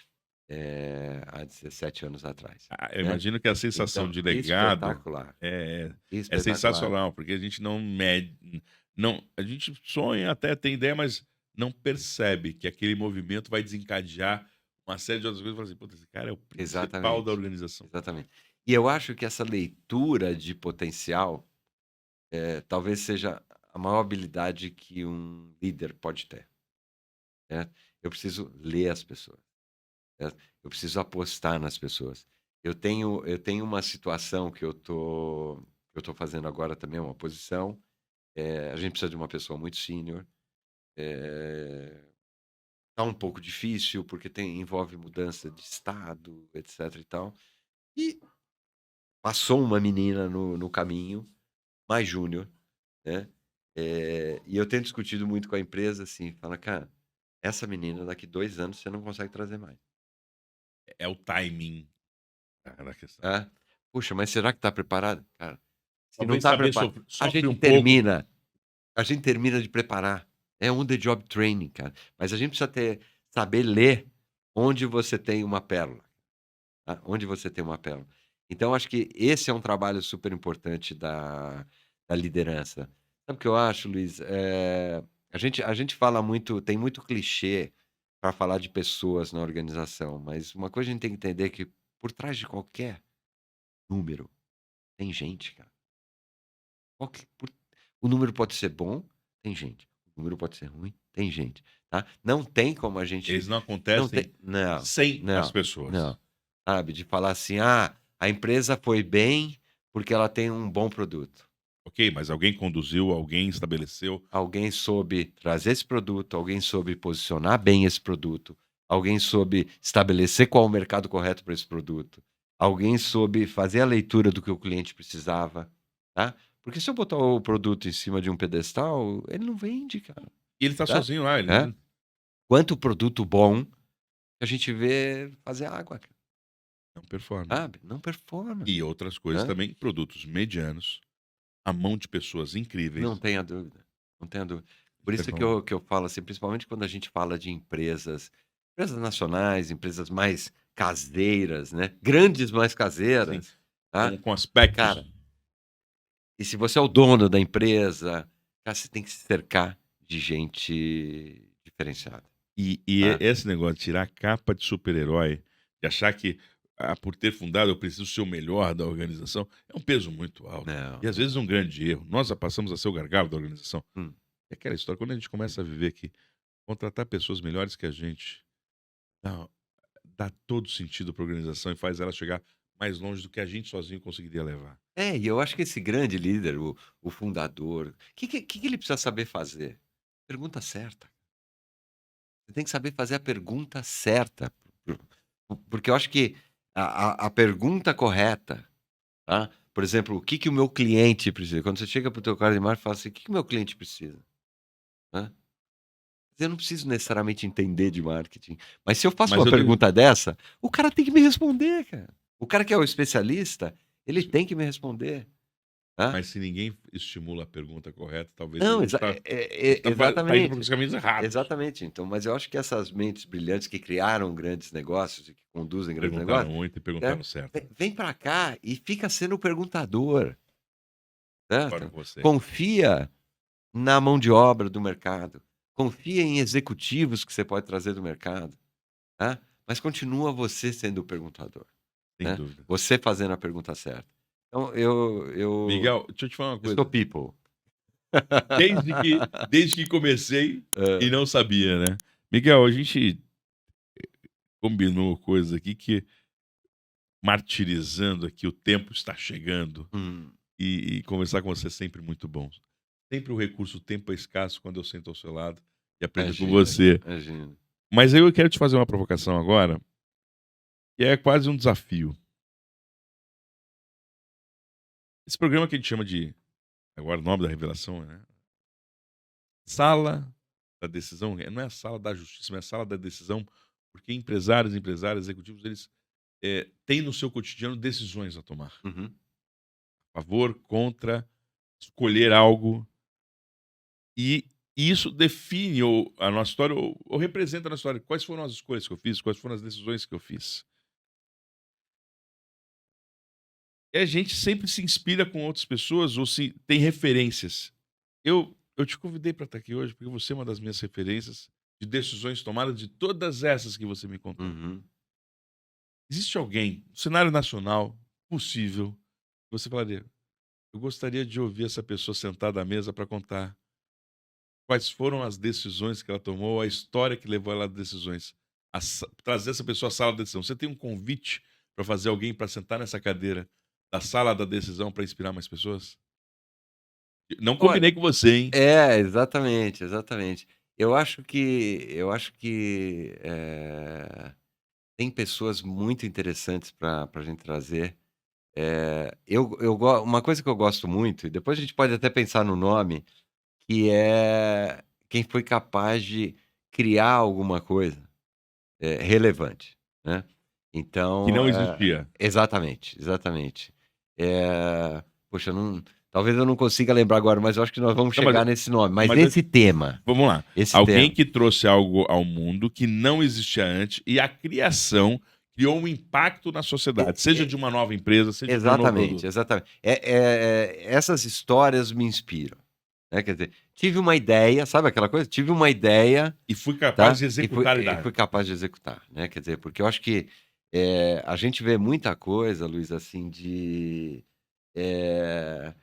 Speaker 1: há 17 anos atrás,
Speaker 2: Eu
Speaker 1: né.
Speaker 2: imagino que a sensação
Speaker 1: Então,
Speaker 2: de legado
Speaker 1: espetacular,
Speaker 2: é, é
Speaker 1: espetacular.
Speaker 2: sensacional, porque a gente não mede. Não, a gente sonha, até tem ideia, mas não percebe que aquele movimento vai desencadear uma série de outras coisas. Fala assim, puta, esse cara é o principal da
Speaker 1: Exatamente,
Speaker 2: organização.
Speaker 1: exatamente. E eu acho que essa leitura de potencial, talvez seja a maior habilidade que um líder pode ter, né. Eu preciso ler as pessoas, certo. Eu preciso apostar nas pessoas. Eu tenho uma situação que eu tô fazendo agora também, uma posição, a gente precisa de uma pessoa muito sênior, tá um pouco difícil, porque envolve mudança de estado, etc e tal. E passou uma menina no caminho, mais júnior, né? E eu tenho discutido muito com a empresa, assim, fala, cara, essa menina daqui 2 anos você não consegue trazer mais.
Speaker 2: É o timing da questão.
Speaker 1: Tá? Puxa, mas será que está preparado? Cara, se não
Speaker 2: Talvez
Speaker 1: está
Speaker 2: saber
Speaker 1: preparado, a
Speaker 2: sofre
Speaker 1: gente
Speaker 2: um pouco.
Speaker 1: termina, a gente termina de preparar. É on the job training, cara. Mas a gente precisa saber ler onde você tem uma pérola, tá? Onde você tem uma pérola. Então, acho que esse é um trabalho super importante da liderança. Sabe o que eu acho, Luiz? A gente fala muito, tem muito clichê para falar de pessoas na organização, mas uma coisa a gente tem que entender é que por trás de qualquer número tem gente, cara. Por o número pode ser bom, tem gente. O número pode ser ruim, tem gente, tá. Não tem como a gente
Speaker 2: Eles não
Speaker 1: não
Speaker 2: acontecem
Speaker 1: tem não,
Speaker 2: sem as
Speaker 1: não,
Speaker 2: pessoas.
Speaker 1: não. Sabe, de falar assim: "Ah, a empresa foi bem porque ela tem um bom produto".
Speaker 2: Ok, mas alguém conduziu, alguém estabeleceu.
Speaker 1: Alguém soube trazer esse produto, alguém soube posicionar bem esse produto, alguém soube estabelecer qual o mercado correto para esse produto, alguém soube fazer a leitura do que o cliente precisava, tá. Porque se eu botar o produto em cima de um pedestal, ele não vende, cara,
Speaker 2: E ele tá
Speaker 1: tá.
Speaker 2: sozinho lá,
Speaker 1: É.
Speaker 2: ele
Speaker 1: Quanto produto bom que a gente vê fazer água, cara,
Speaker 2: não performa.
Speaker 1: sabe, não performa,
Speaker 2: E outras coisas
Speaker 1: né.
Speaker 2: também, produtos medianos, a mão de pessoas
Speaker 1: Não
Speaker 2: incríveis,
Speaker 1: tenha dúvida, não tenha dúvida.
Speaker 2: eles
Speaker 1: Por isso que
Speaker 2: performam.
Speaker 1: eu falo assim, principalmente quando a gente fala de empresas nacionais, empresas mais caseiras, né, grandes, mais
Speaker 2: Sim,
Speaker 1: caseiras, tá.
Speaker 2: com aspectos.
Speaker 1: Cara, e se você é o dono da empresa, cara, você tem que se cercar de gente diferenciada,
Speaker 2: E
Speaker 1: tá.
Speaker 2: esse negócio de tirar a capa de super-herói, de achar que, por ter fundado eu preciso ser o melhor da organização, é um peso muito alto.
Speaker 1: Não,
Speaker 2: E às vezes
Speaker 1: não.
Speaker 2: um grande erro. Nós já passamos a ser o gargalo da organização.
Speaker 1: Hum.
Speaker 2: É aquela história, quando a gente começa a viver que contratar pessoas melhores que a gente dá, dá todo sentido para a organização e faz ela chegar mais longe do que a gente sozinho conseguiria levar.
Speaker 1: E eu acho que esse grande líder, o fundador, o que ele precisa saber fazer? Pergunta certa. Você tem que saber fazer a pergunta certa, porque eu acho que a pergunta correta, tá, por exemplo, o que que o meu cliente precisa? Quando você chega para o teu cara de marketing e fala assim: "O que que o meu cliente precisa?", né. Eu não preciso necessariamente entender de marketing, mas se eu faço
Speaker 2: Mas
Speaker 1: uma
Speaker 2: eu tenho.
Speaker 1: pergunta dessa, o cara tem que me responder, cara. O cara que é o especialista, ele tem que me responder, tá.
Speaker 2: Mas se ninguém estimula a pergunta correta, talvez
Speaker 1: Não,
Speaker 2: a gente tá indo para
Speaker 1: exatamente.
Speaker 2: os caminhos errados.
Speaker 1: Exatamente. Então, mas eu acho que essas mentes brilhantes que criaram grandes negócios e que conduzem grandes
Speaker 2: Perguntaram
Speaker 1: negócios,
Speaker 2: muito e
Speaker 1: né,
Speaker 2: perguntaram certo.
Speaker 1: vem para cá e fica sendo o perguntador,
Speaker 2: Concordo
Speaker 1: certo?
Speaker 2: com você.
Speaker 1: Confia na mão de obra do mercado, confia em executivos que você pode trazer do mercado, tá, mas continua você sendo o perguntador,
Speaker 2: Sem
Speaker 1: né,
Speaker 2: dúvida.
Speaker 1: você fazendo a pergunta certa. Então
Speaker 2: Miguel, deixa eu te falar uma
Speaker 1: eu sou
Speaker 2: coisa.
Speaker 1: people.
Speaker 2: Desde que comecei e
Speaker 1: Hã.
Speaker 2: não sabia, né. Miguel, a gente combinou coisas aqui que, martirizando aqui, o tempo está chegando,
Speaker 1: Hum,
Speaker 2: e conversar com você é sempre muito bom. Sempre o recurso tempo é escasso quando eu sento ao seu lado e aprendo com
Speaker 1: imagina,
Speaker 2: você.
Speaker 1: imagina.
Speaker 2: Mas aí eu quero te fazer uma provocação agora, que é quase um desafio. Esse programa que a gente chama de, agora o nome da revelação, né, Sala da Decisão, não é a sala da justiça, mas é a sala da decisão, porque empresários, empresárias, executivos, eles, têm no seu cotidiano decisões a tomar.
Speaker 1: Uhum.
Speaker 2: Favor, contra, escolher algo, e isso define a nossa história, ou representa a nossa história. Quais foram as escolhas que eu fiz, quais foram as decisões que eu fiz. E a gente sempre se inspira com outras pessoas ou se tem referências. Eu te convidei para estar aqui hoje porque você é uma das minhas referências de decisões tomadas de todas essas que você me contou.
Speaker 1: Uhum.
Speaker 2: Existe alguém, no cenário nacional, possível, que você falaria: eu gostaria de ouvir essa pessoa sentada à mesa para contar quais foram as decisões que ela tomou, a história que levou ela às decisões. Trazer essa pessoa à sala da decisão. Você tem um convite para fazer alguém para sentar nessa cadeira da sala da decisão para inspirar mais pessoas? Não
Speaker 1: Olha,
Speaker 2: combinei com você, hein?
Speaker 1: exatamente, exatamente. Eu acho que, tem pessoas muito interessantes para a gente trazer. Uma coisa que eu gosto muito, e depois a gente pode até pensar no nome, que é quem foi capaz de criar alguma coisa relevante, né?
Speaker 2: Que
Speaker 1: Então,
Speaker 2: não existia.
Speaker 1: exatamente, exatamente. Poxa, talvez eu não consiga lembrar agora, mas eu acho que nós vamos
Speaker 2: Não, mas,
Speaker 1: chegar nesse nome. Mas
Speaker 2: mas
Speaker 1: esse tema,
Speaker 2: vamos lá.
Speaker 1: esse
Speaker 2: Alguém
Speaker 1: tema.
Speaker 2: que trouxe algo ao mundo que não existia antes e a criação criou um impacto na sociedade, seja de uma nova empresa, seja de um novo
Speaker 1: Exatamente,
Speaker 2: produto.
Speaker 1: exatamente. Essas histórias me inspiram, né, quer dizer, tive uma ideia, sabe aquela coisa? Tive uma ideia,
Speaker 2: E fui capaz
Speaker 1: tá,
Speaker 2: de
Speaker 1: e fui
Speaker 2: executar a
Speaker 1: e
Speaker 2: ideia.
Speaker 1: fui capaz de executar, né, quer dizer, porque eu acho que, a gente vê muita coisa, Luiz, assim, eh,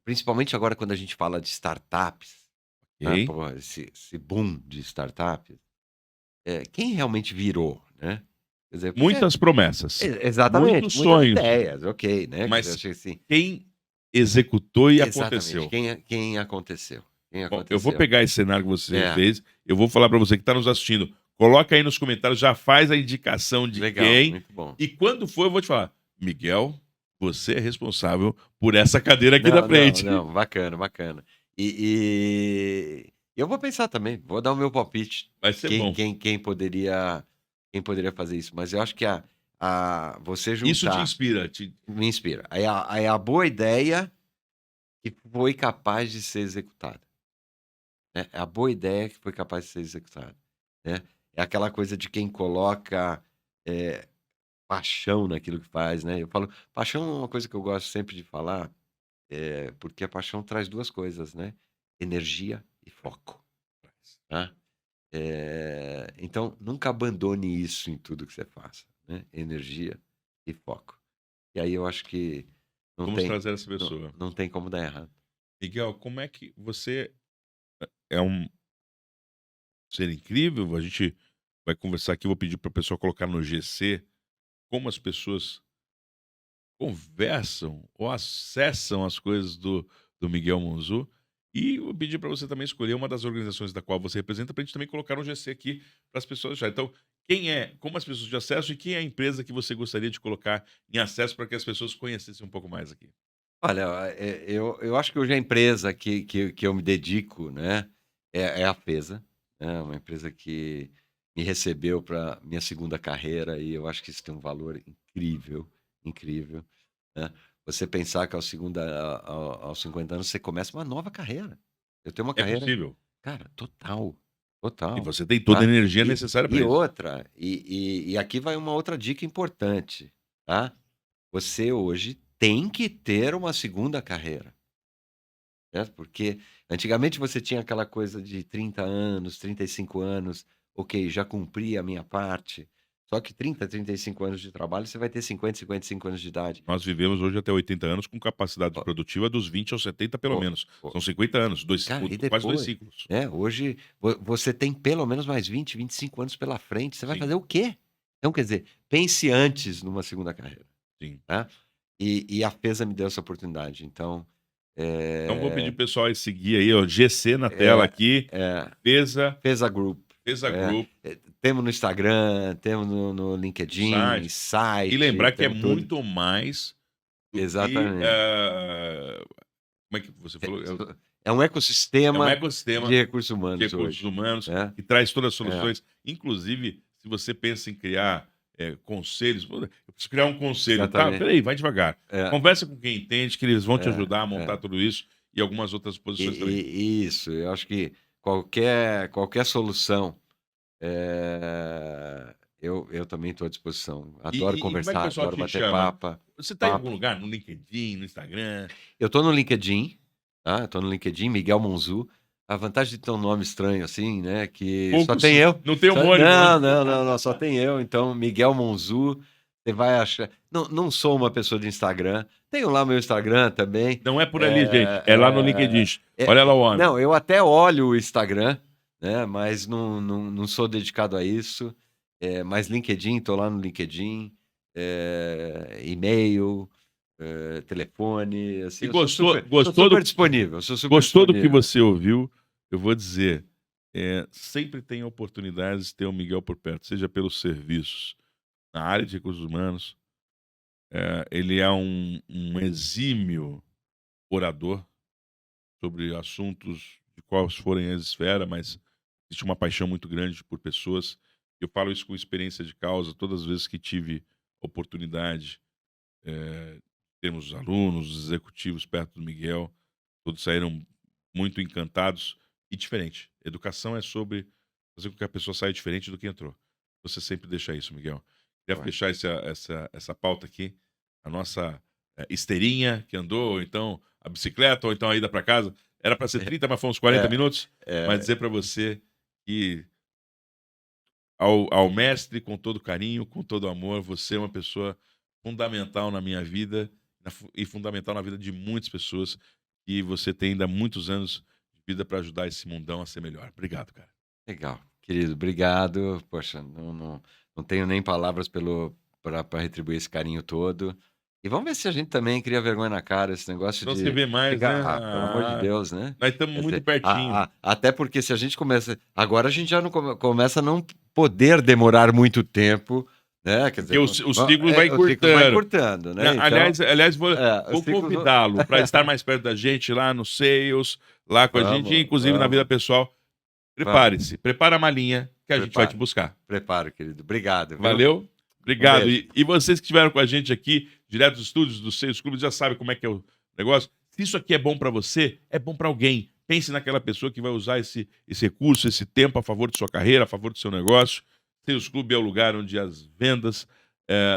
Speaker 1: principalmente agora quando a gente fala de startups, né,
Speaker 2: Ok?
Speaker 1: pô, esse boom de startups, quem realmente virou, né? Quer dizer, porque
Speaker 2: Muitas promessas,
Speaker 1: exatamente,
Speaker 2: muitos
Speaker 1: muitas
Speaker 2: sonhos,
Speaker 1: ideias, ok, né, quer dizer,
Speaker 2: mas
Speaker 1: acho que assim.
Speaker 2: quem executou e
Speaker 1: Exatamente.
Speaker 2: aconteceu.
Speaker 1: Quem aconteceu? Quem
Speaker 2: Bom, eu vou
Speaker 1: aconteceu?
Speaker 2: pegar esse cenário que você
Speaker 1: É,
Speaker 2: fez, eu vou falar para você que está nos assistindo. Coloca aí nos comentários, já faz a indicação de
Speaker 1: legal,
Speaker 2: quem.
Speaker 1: muito bom.
Speaker 2: E quando for, eu vou te falar. Miguel, você é responsável por essa cadeira aqui da
Speaker 1: Não, não,
Speaker 2: frente.
Speaker 1: não, bacana, bacana. Eu vou pensar também, vou dar o meu palpite,
Speaker 2: Vai ser bom.
Speaker 1: quem poderia fazer isso, mas eu acho que você
Speaker 2: Isso te
Speaker 1: juntar
Speaker 2: inspira.
Speaker 1: me inspira. Aí a boa ideia que foi capaz de ser executada, né, é a boa ideia que foi capaz de ser executada, né. É aquela coisa de quem coloca, eh paixão naquilo que faz, né. Eu falo paixão é uma coisa que eu gosto sempre de falar, porque a paixão traz 2 coisas, né, energia e foco, tá. Então nunca abandone isso em tudo que você faça, né, energia e foco. E aí eu acho que não
Speaker 2: Vamos
Speaker 1: tem
Speaker 2: trazer essa
Speaker 1: não
Speaker 2: pessoa.
Speaker 1: não tem como dar errado.
Speaker 2: Miguel, como é que você é um ser incrível? A gente vai conversar aqui, eu vou pedir para o pessoal colocar no GC como as pessoas conversam ou acessam as coisas do Miguel Monzu. E eu pedi para você também escolher uma das organizações da qual você representa, para a gente também colocar no GC aqui para as pessoas já. Então, como as pessoas de acesso e quem é a empresa que você gostaria de colocar em acesso para que as pessoas conhecessem um pouco mais aqui?
Speaker 1: Olha, eu acho que hoje a empresa que eu me dedico, né, é a Fesa, né, uma empresa que me recebeu para minha segunda carreira e eu acho que isso tem um valor incrível, incrível, né. Você pensar que aos 50 anos você começa uma nova carreira. Eu tenho uma
Speaker 2: É
Speaker 1: carreira,
Speaker 2: possível.
Speaker 1: cara, total,
Speaker 2: E
Speaker 1: total,
Speaker 2: você tem toda a
Speaker 1: tá.
Speaker 2: energia
Speaker 1: E
Speaker 2: necessária para
Speaker 1: e
Speaker 2: isso.
Speaker 1: outra, e aqui vai uma outra dica importante, tá. Você hoje tem que ter uma segunda carreira, certo? Porque antigamente você tinha aquela coisa de 30 anos, 35 anos, ok, já cumpri a minha parte. Só que 30, 35 anos de trabalho, você vai ter 50, 55 anos de idade.
Speaker 2: Nós vivemos hoje até 80 anos com capacidade
Speaker 1: Ó,
Speaker 2: produtiva dos 20 aos 70 pelo
Speaker 1: ó,
Speaker 2: menos.
Speaker 1: ó,
Speaker 2: São 50 anos,
Speaker 1: cara, e
Speaker 2: quase 2
Speaker 1: depois?
Speaker 2: ciclos.
Speaker 1: Né? Hoje você tem pelo menos mais 20, 25 anos pela frente. Você vai
Speaker 2: Sim,
Speaker 1: fazer o quê? Então, quer dizer, pense antes numa segunda carreira,
Speaker 2: sim.
Speaker 1: tá? E a FESA me deu essa oportunidade. Então,
Speaker 2: Então vou pedir
Speaker 1: é,
Speaker 2: pro pessoal aí seguir aí, ó, GC na tela
Speaker 1: é,
Speaker 2: aqui,
Speaker 1: é,
Speaker 2: Pesa,
Speaker 1: FESA Group.
Speaker 2: Pesa
Speaker 1: É,
Speaker 2: Group,
Speaker 1: temos no Instagram, temos no
Speaker 2: o
Speaker 1: LinkedIn,
Speaker 2: site. E
Speaker 1: site,
Speaker 2: lembrar que é
Speaker 1: temos tudo.
Speaker 2: muito mais do que,
Speaker 1: Exatamente.
Speaker 2: como é que você
Speaker 1: É
Speaker 2: falou?
Speaker 1: é um
Speaker 2: É um
Speaker 1: ecossistema de
Speaker 2: ecossistema
Speaker 1: recursos
Speaker 2: de
Speaker 1: humanos
Speaker 2: recursos
Speaker 1: hoje,
Speaker 2: humanos
Speaker 1: né.
Speaker 2: que traz todas as
Speaker 1: É,
Speaker 2: soluções. Inclusive, se você pensa em criar, conselhos, "Pô, eu preciso criar um conselho", tá,
Speaker 1: exatamente.
Speaker 2: espera aí, vai devagar.
Speaker 1: É,
Speaker 2: Conversa com quem entende, que eles vão te
Speaker 1: é,
Speaker 2: ajudar a montar
Speaker 1: é.
Speaker 2: tudo isso e algumas outras posições também.
Speaker 1: Isso, eu acho que qualquer solução, eu também estou à disposição. Adoro
Speaker 2: E como é que o
Speaker 1: conversar,
Speaker 2: pessoal
Speaker 1: adoro
Speaker 2: te
Speaker 1: bater
Speaker 2: chama?
Speaker 1: papa
Speaker 2: Você está em algum
Speaker 1: papo.
Speaker 2: lugar? No LinkedIn, no Instagram?
Speaker 1: Eu tô no LinkedIn, tá, eu tô no LinkedIn, Miguel Monzu. A vantagem de ter um nome estranho assim, né, que só tem
Speaker 2: Poucos
Speaker 1: eu.
Speaker 2: não tem
Speaker 1: Só
Speaker 2: homônimo, né?
Speaker 1: não, não, não, não, só tem eu, então Miguel Monzu, você vai achar não sou uma pessoa de Instagram, tenho lá meu Instagram também,
Speaker 2: Não é por ali, gente, é lá no LinkedIn. Olha lá o homem.
Speaker 1: não, eu até olho o Instagram, né, mas não sou dedicado a isso, mas LinkedIn, tô lá no LinkedIn, e-mail, telefone, assim,
Speaker 2: E
Speaker 1: eu sou
Speaker 2: gostou
Speaker 1: super sou
Speaker 2: gostou
Speaker 1: super
Speaker 2: do
Speaker 1: disponível, sou super
Speaker 2: Gostou do que
Speaker 1: disponível.
Speaker 2: você ouviu? Eu vou dizer, sempre tem oportunidades de ter o Miguel por perto, seja pelos serviços na área de recursos humanos, Ele é um exímio orador sobre assuntos de quais forem as esferas, mas existe uma paixão muito grande por pessoas. Eu falo isso com experiência de causa, todas as vezes que tive oportunidade, temos os alunos, os executivos perto do Miguel, todos saíram muito encantados e diferente. Educação é sobre fazer com que a pessoa saia diferente do que entrou. Você sempre deixa isso, Miguel. Queria
Speaker 1: Ué.
Speaker 2: fechar essa pauta aqui, a nossa esteirinha que andou, ou então a bicicleta, ou então a ida para casa. Era para ser 30, mas foi uns 40
Speaker 1: É,
Speaker 2: minutos. Mas
Speaker 1: é,
Speaker 2: dizer para você que ao mestre, com todo carinho, com todo amor, você é uma pessoa fundamental na minha vida e fundamental na vida de muitas pessoas, e você tem ainda muitos anos de vida para ajudar esse mundão a ser melhor. Obrigado, cara.
Speaker 1: legal. Querido, obrigado. Poxa, não tenho nem palavras para retribuir esse carinho todo. E vamos ver se a gente também cria vergonha na cara, esse negócio
Speaker 2: Não se
Speaker 1: de
Speaker 2: vê mais,
Speaker 1: chegar
Speaker 2: né?
Speaker 1: pelo amor de Deus, né.
Speaker 2: Nós estamos
Speaker 1: Quer
Speaker 2: muito
Speaker 1: dizer,
Speaker 2: pertinho.
Speaker 1: até porque se a gente começa agora a gente já não começa a não poder demorar muito tempo, né, quer
Speaker 2: Porque
Speaker 1: dizer,
Speaker 2: o ciclo vai
Speaker 1: o ciclo vai
Speaker 2: encurtando.
Speaker 1: encurtando,
Speaker 2: Né?
Speaker 1: né, então
Speaker 2: Aliás, vou,
Speaker 1: os
Speaker 2: vou
Speaker 1: ciclos vão
Speaker 2: convidá-lo para estar mais perto da gente lá no Sales, lá com a gente, e
Speaker 1: vamos,
Speaker 2: inclusive na vida
Speaker 1: vamos,
Speaker 2: pessoal.
Speaker 1: vamos.
Speaker 2: Prepare-se, prepara a malinha que a gente vai te
Speaker 1: Preparo,
Speaker 2: buscar.
Speaker 1: preparo, querido. Obrigado, viu.
Speaker 2: Valeu?
Speaker 1: Um
Speaker 2: Obrigado.
Speaker 1: beijo.
Speaker 2: E vocês que estiveram com a gente aqui, direto dos estúdios do Sales Clube, já sabem como é que é o negócio. Se isso aqui é bom para você, é bom para alguém. Pense naquela pessoa que vai usar esse recurso, esse tempo a favor de sua carreira, a favor do seu negócio. Sales Clube é o lugar onde as vendas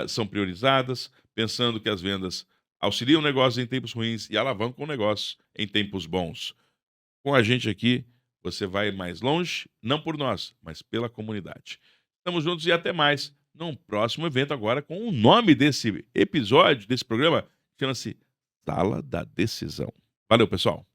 Speaker 2: são priorizadas, pensando que as vendas auxiliam o negócio em tempos ruins e alavancam o negócio em tempos bons. Com a gente aqui, você vai mais longe, não por nós, mas pela comunidade. Estamos juntos e até mais num próximo evento agora com o nome desse episódio, desse programa, chama-se Sala da Decisão. Valeu, pessoal.